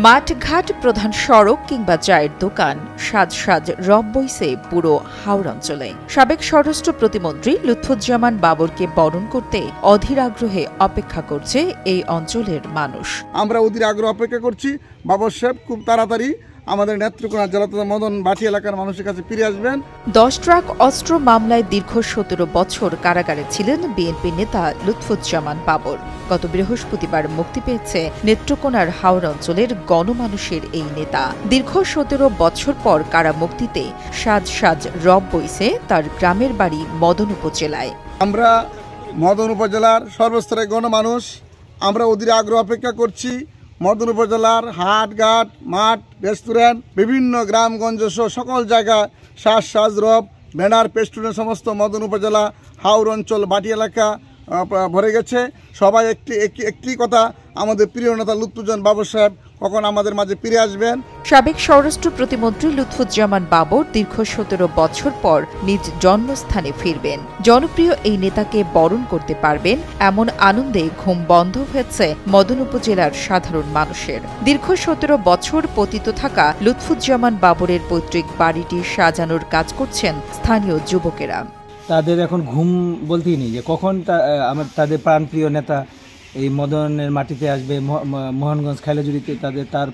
মাঠঘাট, প্রধান সড়ক কিংবা চায়ের দোকান, সাজ সাজ রব বইছে পুরো হাওড়া অঞ্চলে। সাবেক স্বরাষ্ট্র প্রতিমন্ত্রী লুৎফুজ্জামান বাবরকে বরণ করতে অধীর আগ্রহে অপেক্ষা করছে এই অঞ্চলের মানুষ। আমরা অধীর আগ্রহে অপেক্ষা করছি বাবর সাহেব খুব তাড়াতাড়ি আমাদের নেত্রকোনা জেলা তথা মদন বাটি এলাকার মানুষের কাছে ফিরে আসবেন। 10 ট্রাক অস্ত্র মামলায় দীর্ঘ 17 বছর কারাগারে ছিলেন বিএনপি নেতা লুৎফুজ্জামান বাবর। গত বৃহস্পতিবার মুক্তি পেয়েছে নেত্রকোনার হাওড়া অঞ্চলের গণমানুষের এই নেতা। দীর্ঘ 17 বছর পর কারা মুক্তিতে সাজ সাজ রব বইছে তার গ্রামের বাড়ি মদন উপজেলায়। আমরা মদন উপজেলার সর্বস্তরের গণমানুষ আমরা অধীর আগ্রহ অপেক্ষা করছি। মদন উপজেলার হাটঘাট, মাঠ, রেস্টুরেন্ট, বিভিন্ন গ্রামগঞ্জ সহ সকল জায়গায় সাজ সাজ রব, ব্যানার, পেস্টুনের সমস্ত মদন উপজেলা হাওড় অঞ্চল বাটি এলাকা ভরে গেছে। সবাই একটি কথা, আমাদের প্রিয় নেতা লুৎফুজ্জামান বাবর সাহেব কখন আমাদের মাঝে ফিরে আসবেন। সাবেক স্বরাষ্ট্র প্রতিমন্ত্রী লুৎফুজ্জামান বাবর দীর্ঘ 17 বছর পর নিজ জন্মস্থানে ফিরবেন। জনপ্রিয় এই নেতাকে বরণ করতে পারবেন এমন আনন্দে ঘুম বন্ধ হয়েছে মদন উপজেলার সাধারণ মানুষের। দীর্ঘ 17 বছর পতিত থাকা লুৎফুজ্জামান বাবরের পৈতৃক বাড়িটি সাজানোর কাজ করছেন স্থানীয় যুবকেরা। তাদের এখন ঘুম বলতেই নেই যে কখন তাদের প্রাণপ্রিয় নেতা এই মদনের মাটিতে আসবে, মোহনগঞ্জ খাইলাজুড়িতে তার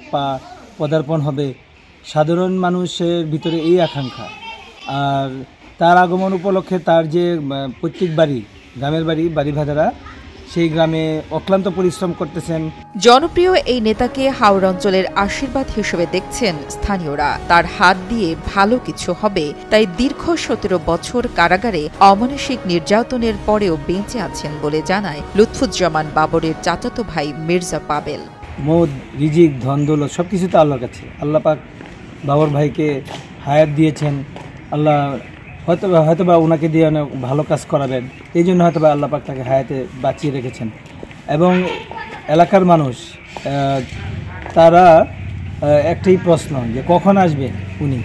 পদার্পণ হবে। সাধারণ মানুষের ভিতরে এই আকাঙ্ক্ষা, আর তার আগমন উপলক্ষে তার যে প্রত্যেক গ্রামের বাড়ি ভাইরা সেই গ্রামে অক্লান্ত পরিশ্রম করতেছেন। জনপ্রিয় এই নেতাকে হাওড়া অঞ্চলের আশীর্বাদ হিসেবে দেখছেন স্থানীয়রা। তার হাত দিয়ে ভালো কিছু হবে, তাই দীর্ঘ 17 বছর কারাগারে অমানসিক নির্যাতনের পরেও বেঁচে আছেন বলে জানায় লুৎফুজ্জামান বাবরের চাচাতো ভাই মির্জা পাবেল। মদ, রিজিক, ধন দৌলত সবকিছু তো আল্লাহর কাছে। আল্লাহ পাক বাবর ভাইকে হায়াত দিয়েছেন। আল্লাহ হয়তোবা ওনাকে দিয়ে অনেক ভালো কাজ করাবেন, এই জন্য হয়তোবা আল্লাহ পাক তাকে হায়াতে বাঁচিয়ে রেখেছেন। এবং এলাকার মানুষ তারা একটাই প্রশ্ন যে কখন আসবে উনি।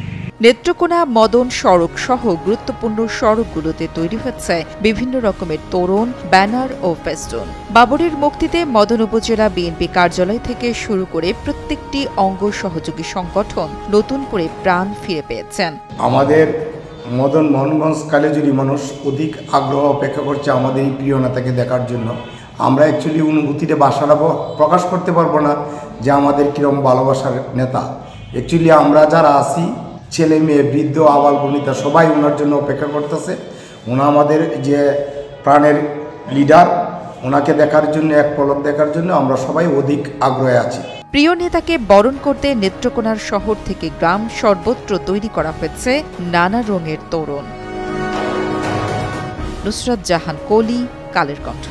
নেত্রকোনা মদন সড়ক সহ গুরুত্বপূর্ণ সড়কগুলোতে তৈরি হচ্ছে বিভিন্ন রকমের তোরণ, ব্যানার ও ফেস্টুন। বাবরের মুক্তিতে মদন উপজেলা বিএনপি কার্যালয় থেকে শুরু করে প্রত্যেকটি অঙ্গ সহযোগী সংগঠন নতুন করে প্রাণ ফিরে পেয়েছেন। আমাদের মোহনগঞ্জ কালেজুরি মানুষ অধিক আগ্রহ অপেক্ষা করছে আমাদের এই প্রিয় নেতাকে দেখার জন্য। আমরা অ্যাকচুয়ালি অনুভূতিতে বাসাটা প্রকাশ করতে পারবো না যে আমাদের কীরকম ভালোবাসার নেতা। অ্যাকচুয়ালি আমরা যারা আছি, ছেলে মেয়ে, বৃদ্ধ, আবাল বনিতা সবাই ওনার জন্য অপেক্ষা করতেছে। ওনা আমাদের যে প্রাণের লিডার, ওনাকে দেখার জন্য, এক পলক দেখার জন্য আমরা সবাই অধিক আগ্রহে আছি। প্রিয় নেতাকে বরণ করতে নেত্রকোনার শহর থেকে গ্রাম সর্বত্র তৈরি করা হয়েছে নানা রঙের তোরণ। নুসরাত জাহান কলি, কালের কণ্ঠ।